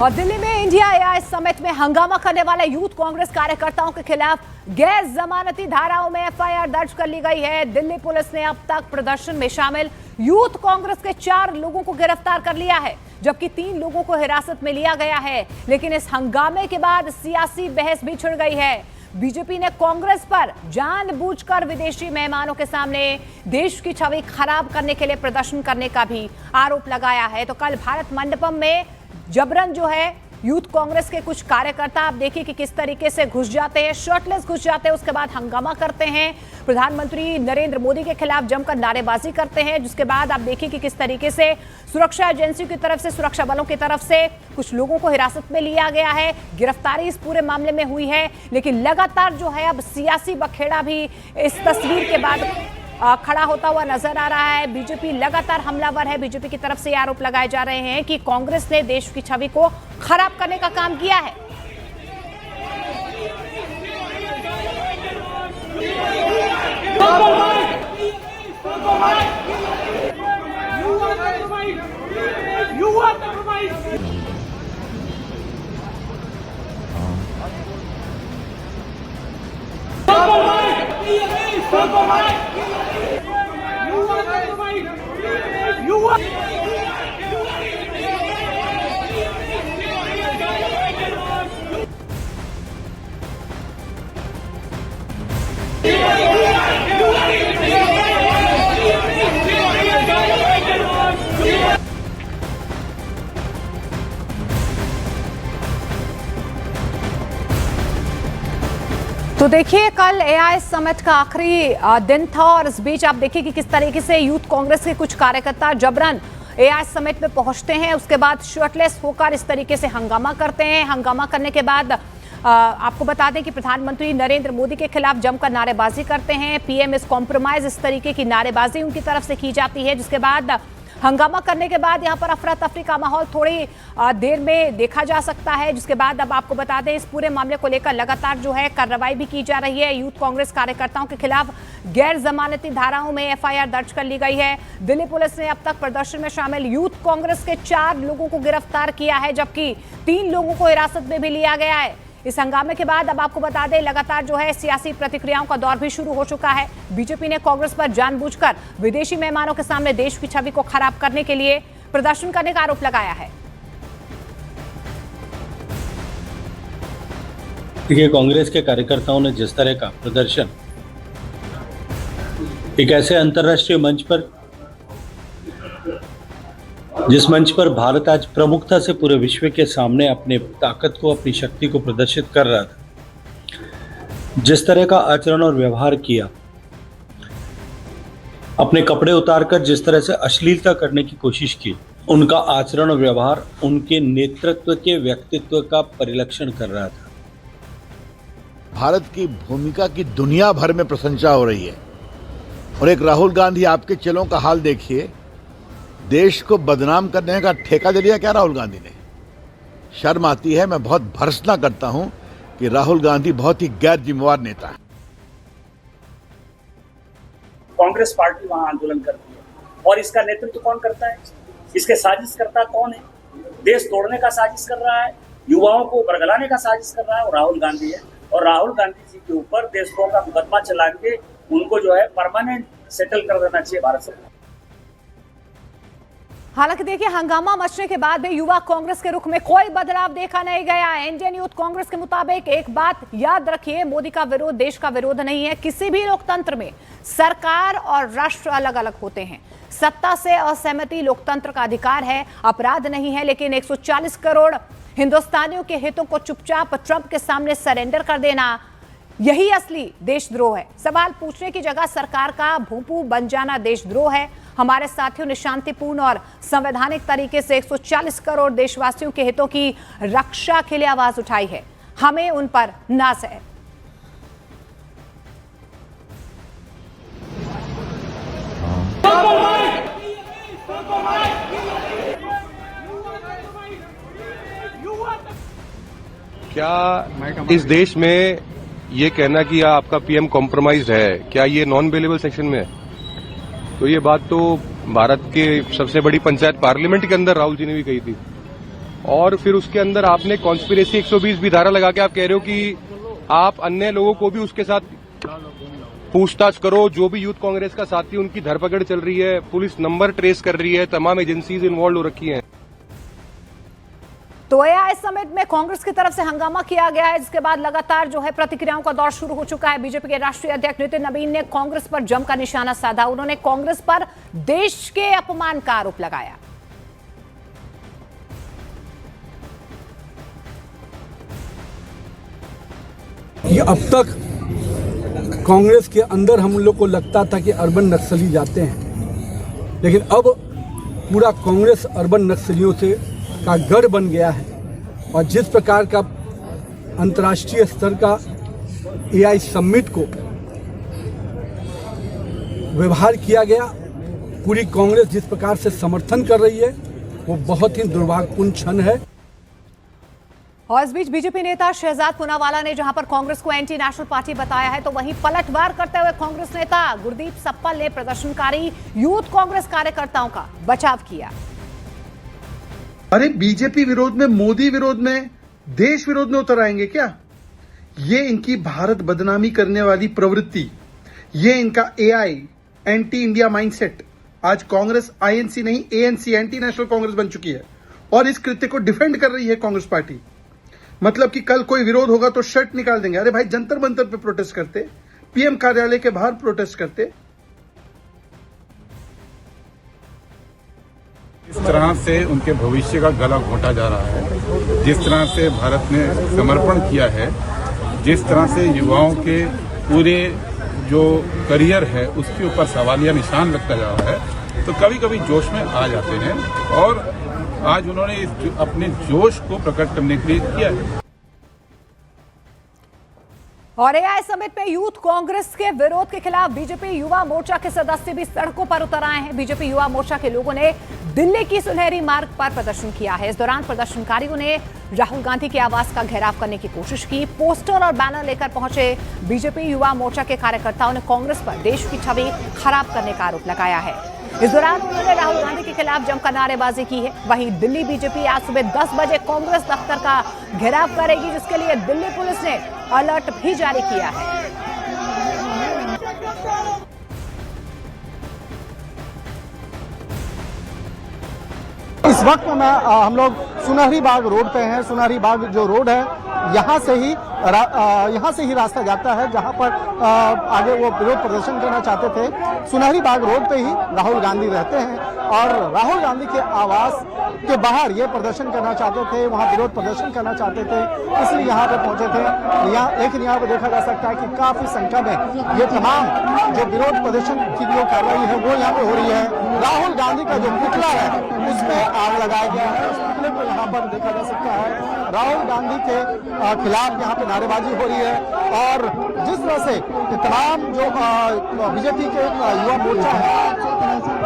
और दिल्ली में India AI summit में हंगामा करने वाले यूथ कांग्रेस कार्यकर्ताओं के खिलाफ गैर जमानती धाराओं में एफआईआर दर्ज कर ली गई है। दिल्ली पुलिस ने अब तक प्रदर्शन में शामिल यूथ कांग्रेस के 4 लोगों को गिरफ्तार कर लिया है, जबकि 3 लोगों को हिरासत में लिया गया है। लेकिन इस हंगामे के बाद सियासी बहस भी छिड़ गई है। बीजेपी ने कांग्रेस पर जानबूझकर विदेशी मेहमानों के सामने देश की छवि खराब करने के लिए प्रदर्शन करने का भी आरोप लगाया है। तो कल भारत मंडपम में जबरन जो है यूथ कांग्रेस के कुछ कार्यकर्ता, आप देखिए कि किस तरीके से घुस जाते हैं, शर्टलेस घुस जाते हैं, उसके बाद हंगामा करते हैं, प्रधानमंत्री नरेंद्र मोदी के खिलाफ जमकर नारेबाजी करते हैं। जिसके बाद आप देखिए कि किस तरीके से सुरक्षा एजेंसियों की तरफ से, सुरक्षा बलों की तरफ से कुछ लोगों को हिरासत में लिया गया है। गिरफ्तारी इस पूरे मामले में हुई है, लेकिन लगातार जो है अब सियासी बखेड़ा भी इस तस्वीर के बाद खड़ा होता हुआ नजर आ रहा है। बीजेपी लगातार हमलावर है। बीजेपी की तरफ से आरोप लगाए जा रहे हैं कि कांग्रेस ने देश की छवि को खराब करने का काम किया है। तो देखिए, कल एआई समिट का आखिरी दिन था और इस बीच आप देखिए कि किस तरीके से यूथ कांग्रेस के कुछ कार्यकर्ता जबरन एआई समिट में पहुंचते हैं, उसके बाद शर्टलेस होकर इस तरीके से हंगामा करते हैं। हंगामा करने के बाद आपको बता दें कि प्रधानमंत्री नरेंद्र मोदी के खिलाफ जमकर नारेबाजी करते हैं। पीएम इज कॉम्प्रोमाइज, इस तरीके की नारेबाजी उनकी तरफ से की जाती है। जिसके बाद हंगामा करने के बाद यहां पर अफरा तफरी का माहौल थोड़ी देर में देखा जा सकता है। जिसके बाद अब आपको बता दें, इस पूरे मामले को लेकर लगातार जो है कार्रवाई भी की जा रही है। यूथ कांग्रेस कार्यकर्ताओं के खिलाफ गैर जमानती धाराओं में एफआईआर दर्ज कर ली गई है। दिल्ली पुलिस ने अब तक प्रदर्शन में शामिल यूथ कांग्रेस के 4 लोगों को गिरफ्तार किया है, जबकि 3 लोगों को हिरासत में भी लिया गया है। इस हंगामे के बाद अब आपको बता दें, लगातार जो है सियासी प्रतिक्रियाओं का दौर भी शुरू हो चुका है। बीजेपी ने कांग्रेस पर जानबूझकर विदेशी मेहमानों के सामने देश की छवि को खराब करने के लिए प्रदर्शन करने का आरोप लगाया है। देखिए, कांग्रेस के कार्यकर्ताओं ने जिस तरह का प्रदर्शन एक ऐसे अंतर्राष्ट्रीय मंच पर, जिस मंच पर भारत आज प्रमुखता से पूरे विश्व के सामने अपने ताकत को, अपनी शक्ति को प्रदर्शित कर रहा था, जिस तरह का आचरण और व्यवहार किया, अपने कपड़े उतारकर जिस तरह से अश्लीलता करने की कोशिश की, उनका आचरण और व्यवहार उनके नेतृत्व के व्यक्तित्व का परिलक्षण कर रहा था। भारत की भूमिका की दुनिया भर में प्रशंसा हो रही है और एक राहुल गांधी, आपके चेलों का हाल देखिए, देश को बदनाम करने का ठेका दे लिया क्या राहुल गांधी ने। शर्म आती है। मैं बहुत भर्त्सना करता हूं कि राहुल गांधी बहुत ही गैर जिम्मेवार नेता है। कांग्रेस पार्टी वहां आंदोलन करती है और इसका नेतृत्व कौन करता है? इसके साजिशकर्ता कौन है? देश तोड़ने का साजिश कर रहा है, युवाओं को बरगलाने का साजिश कर रहा है, और राहुल गांधी है। और राहुल गांधी जी के ऊपर देशद्रोह का मुकदमा चला के उनको जो है परमानेंट सेटल कर देना चाहिए भारत सरकार। हालांकि देखिए, हंगामा मचने के बाद भी युवा कांग्रेस के रुख में कोई बदलाव देखा नहीं गया। इंडियन यूथ कांग्रेस के मुताबिक एक बात याद रखिए, मोदी का विरोध देश का विरोध नहीं है। किसी भी लोकतंत्र में सरकार और राष्ट्र अलग अलग होते हैं। सत्ता से असहमति लोकतंत्र का अधिकार है, अपराध नहीं है। लेकिन 140 करोड़ हिंदुस्तानियों के हितों को चुपचाप ट्रंप के सामने सरेंडर कर देना, यही असली देशद्रोह है। सवाल पूछने की जगह सरकार का भूपू बन जाना देशद्रोह है। हमारे साथियों ने शांतिपूर्ण और संवैधानिक तरीके से 140 करोड़ देशवासियों के हितों की रक्षा के लिए आवाज उठाई है। हमें उन पर नाज है। क्या इस देश में ये कहना कि आपका पीएम कॉम्प्रोमाइज है, क्या ये नॉन बेलेबल सेक्शन में है? तो ये बात तो भारत के सबसे बड़ी पंचायत पार्लियामेंट के अंदर राहुल जी ने भी कही थी। और फिर उसके अंदर आपने कॉन्स्पिरेसी 120 भी धारा लगा के आप कह रहे हो कि आप अन्य लोगों को भी उसके साथ पूछताछ करो। जो भी यूथ कांग्रेस का साथी उनकी धरपकड़ चल रही है, पुलिस नंबर ट्रेस कर रही है, तमाम एजेंसीज इन्वॉल्व हो रखी हैं। तो एआई समिट में कांग्रेस की तरफ से हंगामा किया गया है, जिसके बाद लगातार जो है प्रतिक्रियाओं का दौर शुरू हो चुका है। बीजेपी के राष्ट्रीय अध्यक्ष नितिन नवीन ने कांग्रेस पर जमकर निशाना साधा। उन्होंने कांग्रेस पर देश के अपमान का आरोप लगाया। ये अब तक कांग्रेस के अंदर हम लोग को लगता था कि अर्बन नक्सली जाते हैं, लेकिन अब पूरा कांग्रेस अर्बन नक्सलियों से का गढ़ बन गया है। और जिस प्रकार का अंतर्राष्ट्रीय स्तर का एआई समिट को व्यवहार किया गया, पूरी कांग्रेस जिस प्रकार से समर्थन कर रही है, वो बहुत ही दुर्भाग्यपूर्ण क्षण है। और इस बीच बीजेपी नेता शहजाद पूनावाला ने जहां पर कांग्रेस को एंटी नेशनल पार्टी बताया है, तो वहीं पलटवार करते हुए कांग्रेस नेता गुरदीप सप्पल ने प्रदर्शनकारी यूथ कांग्रेस कार्यकर्ताओं का बचाव किया। अरे बीजेपी विरोध में, मोदी विरोध में, देश विरोध में उतर आएंगे क्या? ये इनकी भारत बदनामी करने वाली प्रवृत्ति, ये इनका एआई एंटी इंडिया माइंडसेट, आज कांग्रेस आईएनसी नहीं एएनसी एंटी नेशनल कांग्रेस बन चुकी है और इस कृत्य को डिफेंड कर रही है कांग्रेस पार्टी। मतलब कि कल कोई विरोध होगा तो शर्ट निकाल देंगे। अरे भाई, जंतर मंतर पे प्रोटेस्ट करते, पीएम कार्यालय के बाहर प्रोटेस्ट करते। जिस तरह से उनके भविष्य का गला घोंटा जा रहा है, जिस तरह से भारत ने समर्पण किया है, जिस तरह से युवाओं के पूरे जो करियर है उसके ऊपर सवालिया निशान लगता जा रहा है, तो कभी कभी जोश में आ जाते हैं और आज उन्होंने अपने जोश को प्रकट करने के लिए किया है। और एआई समिट में यूथ कांग्रेस के विरोध के खिलाफ बीजेपी युवा मोर्चा के सदस्य भी सड़कों पर उतर आए हैं। बीजेपी युवा मोर्चा के लोगों ने दिल्ली की सुनहरी मार्ग पर प्रदर्शन किया है। इस दौरान प्रदर्शनकारियों ने राहुल गांधी के आवास का घेराव करने की कोशिश की। पोस्टर और बैनर लेकर पहुंचे बीजेपी युवा मोर्चा के कार्यकर्ताओं ने कांग्रेस पर देश की छवि खराब करने का आरोप लगाया है। इस दौरान उन्होंने राहुल गांधी के खिलाफ जमकर नारेबाजी की है। वहीं दिल्ली बीजेपी आज सुबह 10 बजे कांग्रेस दफ्तर का घेराव करेगी, जिसके लिए दिल्ली पुलिस ने अलर्ट भी जारी किया है। इस वक्त में हम लोग सुनहरी बाग रोड पे हैं। सुनहरी बाग जो रोड है, यहाँ से ही रास्ता जाता है जहाँ पर आगे वो विरोध प्रदर्शन करना चाहते थे। सुनहरी बाग रोड पे ही राहुल गांधी रहते हैं और राहुल गांधी के आवास के बाहर ये प्रदर्शन करना चाहते थे, वहाँ विरोध प्रदर्शन करना चाहते थे, इसलिए यहाँ पे पहुंचे थे। लेकिन यहाँ पे देखा जा सकता है कि काफी संख्या में ये तमाम जो विरोध प्रदर्शन की जो कार्रवाई है वो यहाँ पे हो रही है। राहुल गांधी का जो पुतला है उसमें आग लगाया गया है। उस पुतले को यहाँ पर देखा जा सकता है। राहुल गांधी के खिलाफ यहाँ पे नारेबाजी हो रही है और जिस तरह से तमाम जो बीजेपी के युवा मोर्चा है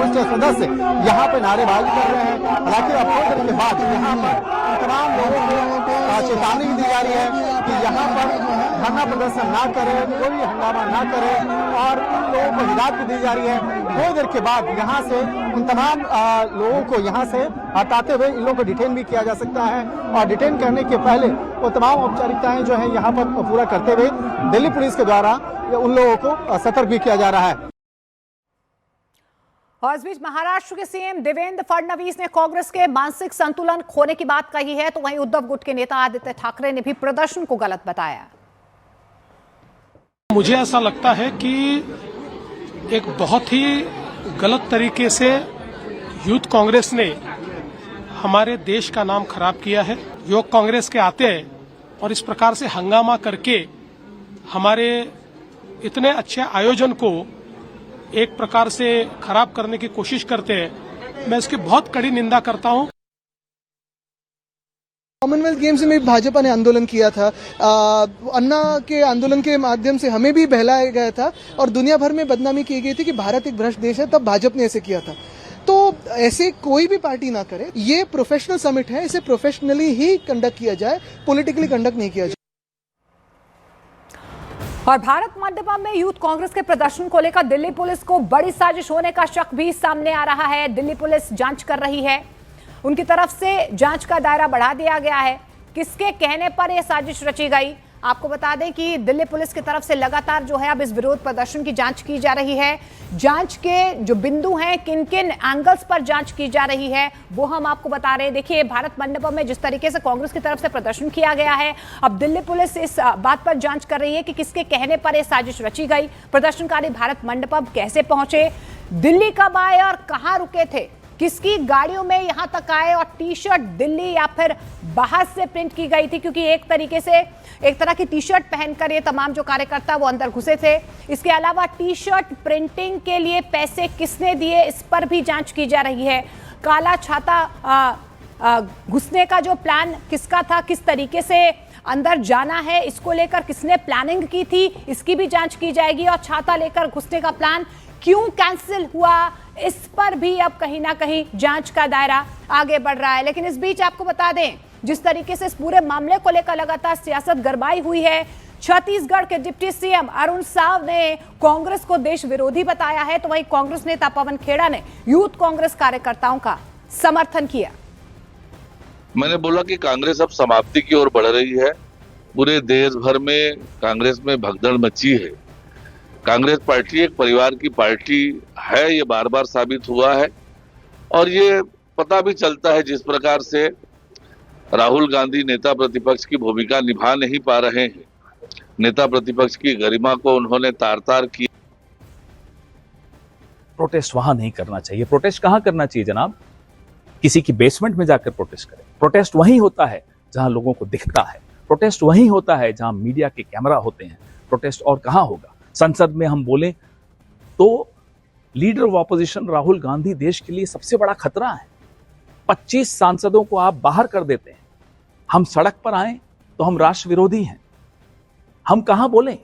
उसके सदस्य यहाँ पे नारेबाजी कर रहे हैं। हालांकि अब थोड़ी देर के बाद यहाँ पर तमाम लोगों को चेतावनी दी जा रही है कि यहाँ पर धरना प्रदर्शन ना करें, कोई हंगामा ना करें और लोगों को हिदायत भी दी जा रही है। थोड़ी देर के बाद यहाँ से उन तमाम लोगों को यहाँ से हटाते हुए इन लोगों को डिटेन भी किया जा सकता है और डिटेन करने के पहले वो तमाम औपचारिकताएं जो है यहाँ पर पूरा करते हुए दिल्ली पुलिस के द्वारा उन लोगों को सतर्क भी किया जा रहा है। और इस बीच महाराष्ट्र के सीएम देवेंद्र फडणवीस ने कांग्रेस के मानसिक संतुलन खोने की बात कही है, तो वहीं उद्धव गुट के नेता आदित्य ठाकरे ने भी प्रदर्शन को गलत बताया। मुझे ऐसा लगता है कि एक बहुत ही गलत तरीके से यूथ कांग्रेस ने हमारे देश का नाम खराब किया है। युवक कांग्रेस के आते हैं और इस प्रकार से हंगामा करके हमारे इतने अच्छे आयोजन को एक प्रकार से खराब करने की कोशिश करते हैं। मैं इसकी बहुत कड़ी निंदा करता हूं। कॉमनवेल्थ गेम्स में भाजपा ने आंदोलन किया था, अन्ना के आंदोलन के माध्यम से हमें भी बहलाया गया था और दुनिया भर में बदनामी की गई थी कि भारत एक भ्रष्ट देश है, तब भाजपा ने ऐसे किया था। तो ऐसे कोई भी पार्टी ना करे। ये प्रोफेशनल समिट है, इसे प्रोफेशनली ही कंडक्ट किया जाए, पॉलिटिकली कंडक्ट नहीं किया जाए। और भारत मंडपम में यूथ कांग्रेस के प्रदर्शन को लेकर दिल्ली पुलिस को बड़ी साजिश होने का शक भी सामने आ रहा है। दिल्ली पुलिस जांच कर रही है उनकी तरफ से जांच का दायरा बढ़ा दिया गया है। किसके कहने पर यह साजिश रची गई, आपको बता दें कि दिल्ली पुलिस की तरफ से लगातार जो है अब इस विरोध प्रदर्शन की जांच की जा रही है। जांच के जो बिंदु हैं, किन किन एंगल्स पर जांच की जा रही है, वो हम आपको बता रहे हैं। देखिए, भारत मंडपम में जिस तरीके से कांग्रेस की तरफ से प्रदर्शन किया गया है, अब दिल्ली पुलिस इस बात पर जांच कर रही है कि किसके कहने पर यह साजिश रची गई। प्रदर्शनकारी भारत मंडपम कैसे पहुंचे, दिल्ली कब आए और कहां रुके थे, किसकी गाड़ियों में यहां तक आए, और टी शर्ट दिल्ली या फिर बाहर से प्रिंट की गई थी, क्योंकि एक तरीके से एक तरह की टी शर्ट पहनकर ये तमाम जो कार्यकर्ता वो अंदर घुसे थे। इसके अलावा टी शर्ट प्रिंटिंग के लिए पैसे किसने दिए, इस पर भी जांच की जा रही है। काला छाता घुसने का जो प्लान किसका था, किस तरीके से अंदर जाना है, इसको लेकर किसने प्लानिंग की थी, इसकी भी जांच की जाएगी। और छाता लेकर घुसने का प्लान क्यों कैंसिल हुआ, इस पर भी अब कहीं ना कहीं जांच का दायरा आगे बढ़ रहा है। लेकिन इस बीच आपको बता दें, जिस तरीके से इस पूरे मामले को लेकर लगातार सियासत गरमाई हुई है, छत्तीसगढ़ के डिप्टी सीएम अरुण साव ने कांग्रेस को देश विरोधी बताया है, तो वहीं कांग्रेस नेता पवन खेड़ा ने यूथ कांग्रेस कार्यकर्ताओं का समर्थन किया। मैंने बोला कि कांग्रेस अब समाप्ति की ओर बढ़ रही है। पूरे देश भर में कांग्रेस में भगदड़ मची है। कांग्रेस पार्टी एक परिवार की पार्टी है, ये बार बार साबित हुआ है। और ये पता भी चलता है जिस प्रकार से राहुल गांधी नेता प्रतिपक्ष की भूमिका निभा नहीं पा रहे हैं। नेता प्रतिपक्ष की गरिमा को उन्होंने तार-तार किया। प्रोटेस्ट वहां नहीं करना चाहिए। प्रोटेस्ट कहां करना चाहिए जनाब? किसी की बेसमेंट में जाकर प्रोटेस्ट करें। प्रोटेस्ट वहीं होता है जहां लोगों को दिखता है। प्रोटेस्ट वहीं होता है जहां मीडिया के कैमरा होते हैं। प्रोटेस्ट और कहां होगा? संसद में हम बोले तो leader of opposition Rahul Gandhi देश के लिए सबसे बड़ा खतरा है। 25 सांसदों को आप बाहर कर देते हैं। हम सड़क पर आए तो हम राष्ट्र विरोधी हैं। हम कहां बोलें?